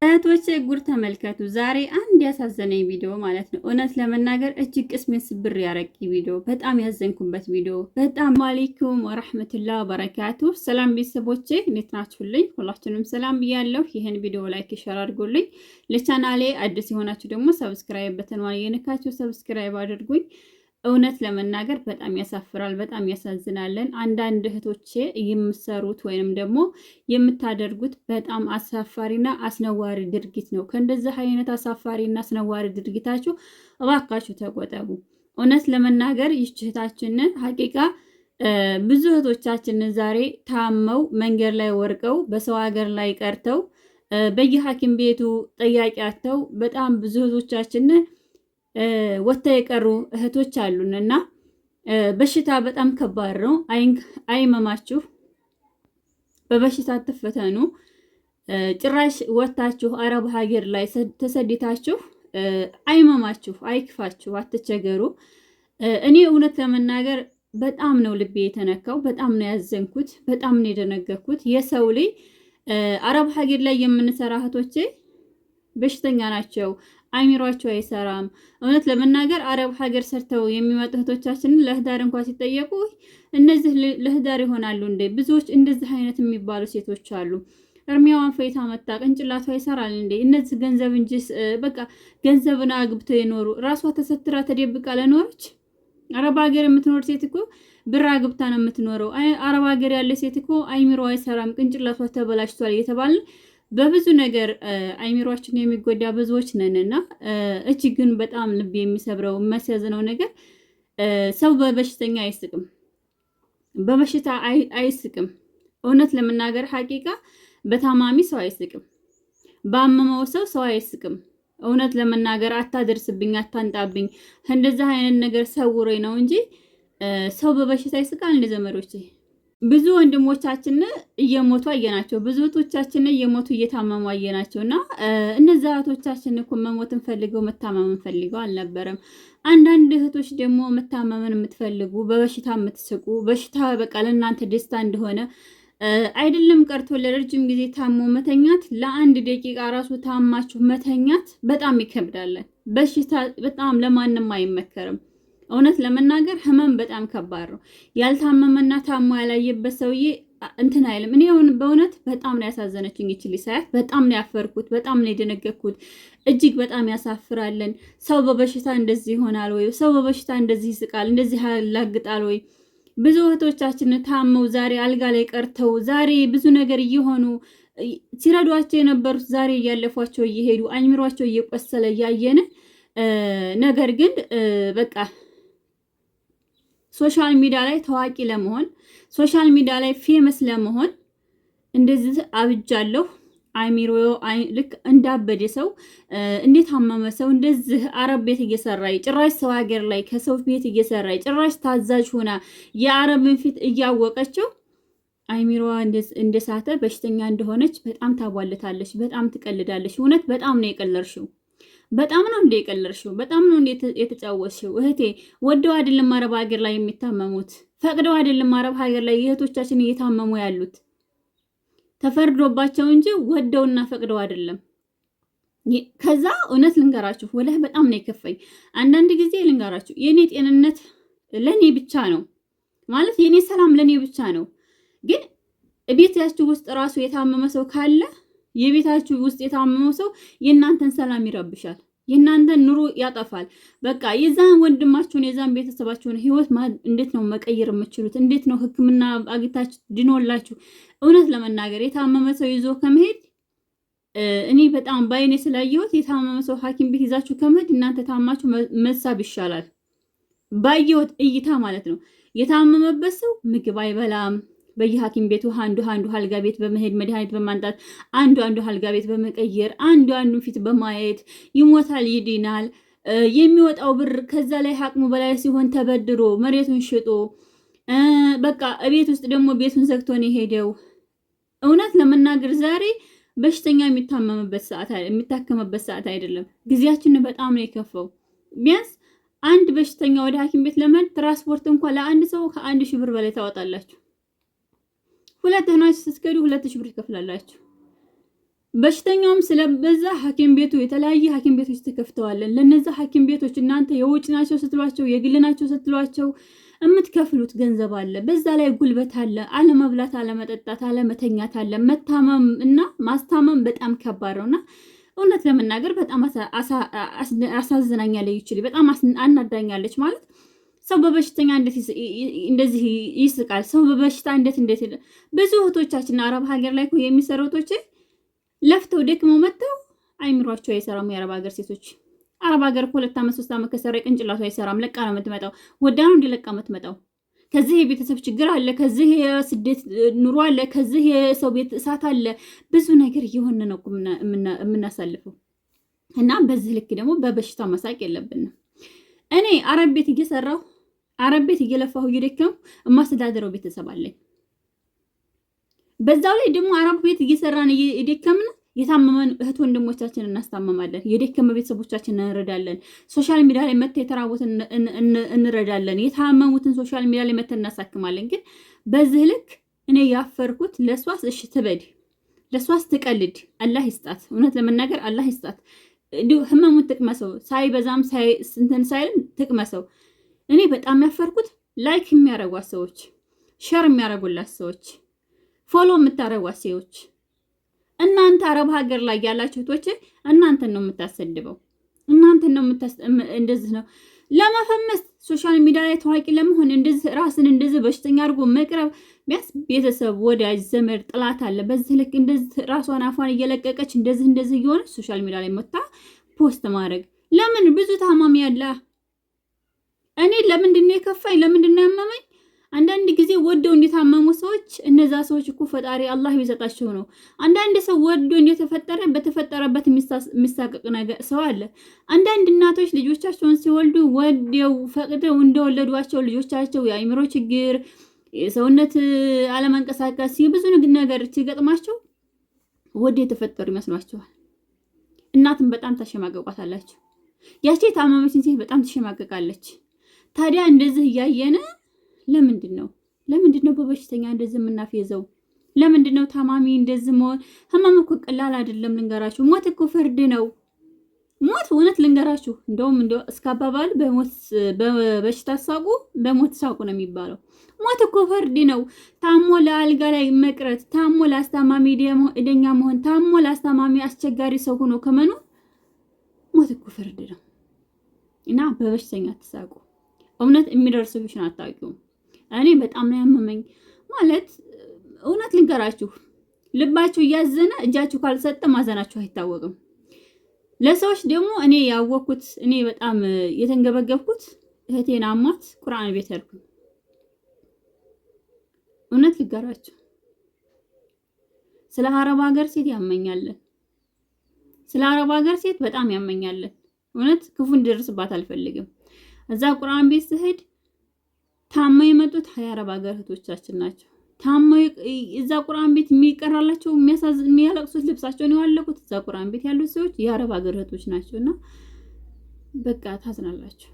እህቶቼ ጉር ተመልከቱ። ዛሬ አንድ ያሳዘነኝ ቪዲዮ ማለት ነው። እውነት ለመናገር እጅግ ቅስሜን ስብር ያረቂ ቪዲዮ፣ በጣም ያዘንኩበት ቪዲዮ። በጣም አለይኩም ወራህመቱላሂ ወበረካቱ። ሰላም ቤተሰቦቼ እንዴት ናችሁልኝ? ሁላችሁንም ሰላም ብያለሁ። ይህን ቪዲዮ ላይክ ሼር አድርጉልኝ። ለቻናሌ አዲስ የሆናችሁ ደግሞ ሰብስክራይብ በተንዋን የነካችሁ ሰብስክራይብ አድርጉኝ። እውነት ለመናገር በጣም ያሳፍራል፣ በጣም ያሳዝናለን። አንዳንድ እህቶቼ የምትሰሩት ወይንም ደግሞ የምታደርጉት በጣም አሳፋሪና አስነዋሪ ድርጊት ነው። ከእንደዚህ አይነት አሳፋሪና አስነዋሪ ድርጊታችሁ እባካችሁ ተቆጠቡ። እውነት ለመናገር ይህችታችን ሀቂቃ ብዙ እህቶቻችን ዛሬ ታመው መንገድ ላይ ወርቀው በሰው ሀገር ላይ ቀርተው በየሐኪም ቤቱ ጠያቂያተው በጣም ብዙ እህቶቻችን ወጥተው የቀሩ እህቶች አሉን እና በሽታ በጣም ከባድ ነው። አይመማችሁ፣ በበሽታ አትፈተኑ። ጭራሽ ወጥታችሁ አረብ ሀገር ላይ ተሰድታችሁ አይመማችሁ፣ አይክፋችሁ፣ አትቸገሩ። እኔ እውነት ለመናገር በጣም ነው ልቤ የተነካው፣ በጣም ነው ያዘንኩት፣ በጣም ነው የደነገኩት። የሰው ልጅ አረብ ሀገር ላይ የምንሰራ እህቶቼ በሽተኛ ናቸው፣ አይሚሯቸው አይሰራም። እውነት ለመናገር አረብ ሀገር ሰርተው የሚመጡ እህቶቻችንን ለህዳር እንኳን ሲጠየቁ እነዚህ ለህዳር ይሆናሉ እንዴ? ብዙዎች እንደዚህ አይነት የሚባሉ ሴቶች አሉ። እርሚያዋን ፈይታ መጣ ቅንጭላቷ ይሰራል እንዴ? እነዚህ ገንዘብ እንጂ በቃ ገንዘብን አግብተው የኖሩ ራሷ ተሰትራ ተደብቃ ለኖረች። አረብ ሀገር የምትኖር ሴት እኮ ብር አግብታ ነው የምትኖረው። አረብ ሀገር ያለ ሴት እኮ አይሚሮ አይሰራም፣ ቅንጭላቷ ተበላሽቷል እየተባልን በብዙ ነገር አይሚሯችን የሚጎዳ ብዙዎች ነንና እጅግን በጣም ልብ የሚሰብረው የሚያሳዝነው ነገር ሰው በበሽተኛ አይስቅም፣ በበሽታ አይስቅም። እውነት ለመናገር ሀቂቃ በታማሚ ሰው አይስቅም፣ ባመመው ሰው አይስቅም። እውነት ለመናገር አታደርስብኝ፣ አታንጣብኝ፣ እንደዚህ አይነት ነገር ሰውሮኝ ነው እንጂ ሰው በበሽታ ይስቃል እንደ ዘመዶቼ። ብዙ ወንድሞቻችን እየሞቱ አየናቸው፣ ብዙ እህቶቻችን እየሞቱ እየታመሙ አየናቸው። እና እነዚያ እህቶቻችን እኮ መሞትን ፈልገው መታመምን ፈልገው አልነበረም። አንዳንድ እህቶች ደግሞ መታመምን የምትፈልጉ በበሽታ የምትስቁ፣ በሽታ በቃ ለእናንተ ደስታ እንደሆነ አይደለም ቀርቶ ለረጅም ጊዜ ታሞ መተኛት፣ ለአንድ ደቂቃ ራሱ ታማችሁ መተኛት በጣም ይከብዳለን። በሽታ በጣም ለማንም አይመከርም። እውነት ለመናገር ህመም በጣም ከባድ ነው። ያልታመመና ታሞ ያላየበት ሰውዬ እንትን አይልም። እኔ በእውነት በጣም ነው ያሳዘነችኝ ይችል ሳያት፣ በጣም ነው ያፈርኩት፣ በጣም ነው የደነገኩት። እጅግ በጣም ያሳፍራለን። ሰው በበሽታ እንደዚህ ይሆናል ወይ? ሰው በበሽታ እንደዚህ ይስቃል፣ እንደዚህ ያላግጣል ወይ? ብዙ እህቶቻችን ታመው ዛሬ አልጋ ላይ ቀርተው ዛሬ ብዙ ነገር እየሆኑ ሲረዷቸው የነበሩት ዛሬ እያለፏቸው እየሄዱ አይምሯቸው እየቆሰለ እያየን ነገር ግን በቃ ሶሻል ሚዲያ ላይ ታዋቂ ለመሆን ሶሻል ሚዲያ ላይ ፌመስ ለመሆን እንደዚህ አብጃለሁ አይሚሮ ልክ እንዳበደ ሰው እንዴት አመመ ሰው እንደዚህ አረብ ቤት እየሰራ ጭራሽ ሰው ሀገር ላይ ከሰው ቤት እየሰራ ጭራሽ ታዛዥ ሆና የአረብን ፊት እያወቀችው አይሚሮዋ እንደሳተ በሽተኛ እንደሆነች በጣም ታቧልታለች፣ በጣም ትቀልዳለች። እውነት በጣም ነው የቀለርሽው፣ በጣም ነው እንደ የቀለርሽው፣ በጣም ነው እንደ የተጫወትሽው። እህቴ ወደው አይደለም አረብ ሀገር ላይ የሚታመሙት፣ ፈቅደው አይደለም አረብ ሀገር ላይ እህቶቻችን እየታመሙ ያሉት፣ ተፈርዶባቸው እንጂ ወደውና ፈቅደው አይደለም። ከዛ እውነት ልንገራችሁ፣ ወላሂ በጣም ነው የከፈኝ። አንዳንድ ጊዜ ልንገራችሁ፣ የኔ ጤንነት ለኔ ብቻ ነው ማለት የኔ ሰላም ለኔ ብቻ ነው። ግን ቤታችሁ ውስጥ ራሱ የታመመ ሰው ካለ የቤታችሁ ውስጥ የታመመው ሰው የእናንተን ሰላም ይረብሻል፣ የእናንተን ኑሮ ያጠፋል። በቃ የዛን ወንድማችሁን የዛን ቤተሰባችሁን ህይወት እንዴት ነው መቀየር የምችሉት? እንዴት ነው ሕክምና አግኝታችሁ ድኖላችሁ? እውነት ለመናገር የታመመ ሰው ይዞ ከመሄድ እኔ በጣም ባይኔ ስላየሁት የታመመ ሰው ሐኪም ቤት ይዛችሁ ከመሄድ እናንተ ታማችሁ መሳብ ይሻላል። ባየሁት እይታ ማለት ነው። የታመመበት ሰው ምግብ አይበላም። በየሐኪም ቤቱ አንዱ አልጋ ቤት በመሄድ መድኃኒት በማንጣት አንዱ አልጋ ቤት በመቀየር አንዱ ፊት በማየት ይሞታል፣ ይድናል። የሚወጣው ብር ከዛ ላይ አቅሙ በላይ ሲሆን ተበድሮ መሬቱን ሽጦ በቃ ቤት ውስጥ ደግሞ ቤቱን ዘግቶ ነው የሄደው። እውነት ለመናገር ዛሬ በሽተኛ የሚታከምበት ሰዓት አይደለም። ጊዜያችን በጣም ነው የከፈው። ቢያንስ አንድ በሽተኛ ወደ ሐኪም ቤት ለመሄድ ትራንስፖርት እንኳን ለአንድ ሰው ከ1000 ብር በላይ ታወጣላችሁ። ሁለት ሆናችሁ ስትከዱ 2000 ብር ይከፍላላችሁ። በሽተኛውም ስለበዛ ሐኪም ቤቱ የተለያየ ሐኪም ቤቶች ተከፍተዋለን። ለነዛ ሐኪም ቤቶች እናንተ የውጭ ናቸው ስትሏቸው የግል ናቸው ስትሏቸው የምትከፍሉት ገንዘብ አለ። በዛ ላይ ጉልበት አለ። አለመብላት፣ አለመጠጣት፣ አለመተኛት አለ። መታመም እና ማስታመም በጣም ከባድ ነውና እውነት ለመናገር በጣም አሳዝናኛለች። ይችላል በጣም አናዳኛለች። ማለት ሰው በበሽተኛ እንደዚህ ይስቃል። ሰው በበሽታ እንዴት ብዙ እህቶቻችን አረብ ሀገር ላይ የሚሰሩ እህቶች ለፍተው ደክመው መጥተው አይምሯቸው አይሰራም። የአረብ ሀገር ሴቶች አረብ ሀገር 2 ዓመት 3 ዓመት ከሰራ ቅንጭላቱ አይሰራም። ለቃ ነው የምትመጣው። ወዳኑ እንዲለቃ የምትመጣው። ከዚህ የቤተሰብ ችግር አለ፣ ከዚህ የስደት ኑሮ አለ፣ ከዚህ የሰው ቤት እሳት አለ። ብዙ ነገር እየሆነ ነው የምናሳልፈው እና በዚህ ልክ ደግሞ በበሽታ መሳቅ የለብንም። እኔ አረብ ቤት እየሰራሁ አረብ ቤት እየለፋሁ እየደከምኩ የማስተዳደረው ቤተሰብ አለኝ። በዛው ላይ ደግሞ አረብ ቤት እየሰራን እየደከምን የታመመን እህት ወንድሞቻችን እናስታመማለን። የደከመ ቤተሰቦቻችን እንረዳለን። ሶሻል ሚዲያ ላይ መተን የተራቡትን እንረዳለን። የታመሙትን ሶሻል ሚዲያ ላይ መተን እናሳክማለን። ግን በዚህ ልክ እኔ ያፈርኩት ለሷስ እሺ ትበድ፣ ለሷስ ትቀልድ፣ አላህ ይስጣት። እውነት ለመናገር አላህ ይስጣት። ህመሙን ትቅመሰው፣ ሳይበዛም እንትን ሳይልም ትቅመሰው። እኔ በጣም ያፈርኩት ላይክ የሚያረጓት ሰዎች፣ ሸር የሚያረጉላት ሰዎች፣ ፎሎ የምታረጓት ሰዎች እናንተ አረብ ሀገር ላይ ያላችሁ እህቶች እናንተን ነው የምታሰድበው። እናንተን ነው እንደዚህ ነው ለመፈመስ ሶሻል ሚዲያ ላይ ታዋቂ ለመሆን እንደዚህ ራስን እንደዚህ በሽተኛ አድርጎ መቅረብ። ቢያንስ ቤተሰብ፣ ወዳጅ፣ ዘመድ፣ ጥላት አለ። በዚህ ልክ እንደዚህ ራሷን አፏን እየለቀቀች እንደዚህ እየሆነ ሶሻል ሚዲያ ላይ መጣ ፖስት ማድረግ ለምን? ብዙ ታማሚ ያለ እኔ ለምንድን ነው የከፋኝ? ለምንድን ነው ያመመኝ? አንዳንድ ጊዜ ወደው እንደታመሙ ሰዎች እነዛ ሰዎች እኮ ፈጣሪ አላህ ቢሰጣቸው ነው። አንዳንድ ሰው ወዶ እንደተፈጠረ በተፈጠረበት የሚሳቀቅ ነገር ሰው አለ። አንዳንድ እናቶች ልጆቻቸውን ሲወልዱ ወደው ፈቅደው እንደወለዷቸው ልጆቻቸው የአእምሮ ችግር፣ የሰውነት አለመንቀሳቀስ፣ የብዙ ነገር ሲገጥማቸው ወደ የተፈጠሩ ይመስሏቸዋል። እናትን በጣም ታሸማቀቋታላችሁ። ያቺ ታማሚችን ሴት በጣም ትሸማቀቃለች። ታዲያ እንደዚህ እያየነ ለምንድን ነው በበሽተኛ እንደዚህ የምናፌዘው? ለምንድን ነው ታማሚ እንደዚህ መሆን? ህመም እኮ ቀላል አይደለም። ልንገራችሁ፣ ሞት እኮ ፍርድ ነው። ሞት እውነት ልንገራችሁ፣ እንደውም እስከ አባባል በበሽታ ሳቁ በሞት ሳቁ ነው የሚባለው። ሞት እኮ ፍርድ ነው። ታሞ ለአልጋ ላይ መቅረት፣ ታሞ ለአስታማሚ እደኛ መሆን፣ ታሞ ለአስታማሚ አስቸጋሪ ሰው ሆኖ ከመኖር ሞት እኮ ፍርድ ነው እና በበሽተኛ አትሳቁ። እውነት የሚደርስብሽን አታውቂውም። እኔ በጣም ነው ያመመኝ። ማለት እውነት ልንገራችሁ፣ ልባችሁ እያዘነ እጃችሁ ካልሰጠ ማዘናችሁ አይታወቅም። ለሰዎች ደግሞ እኔ ያወቅኩት እኔ በጣም የተንገበገብኩት እህቴን አሟት ቁርአን ቤት ሄድኩኝ። እውነት ልንገራችሁ፣ ስለ አረብ ሀገር ሴት ያመኛለን። ስለ አረብ ሀገር ሴት በጣም ያመኛለን። እውነት ክፉ እንዲደርስባት አልፈልግም። እዛ ቁርአን ቤት ስሄድ ታመው የመጡት የአረብ ሀገር እህቶቻችን ናቸው። ታመው እዛ ቁርአን ቤት የሚቀራላቸው የሚያለቅሱት ልብሳቸውን ያወለቁት እዛ ቁርአን ቤት ያሉት ሰዎች የአረብ ሀገር እህቶች ናቸውና በቃ ታዝናላችሁ።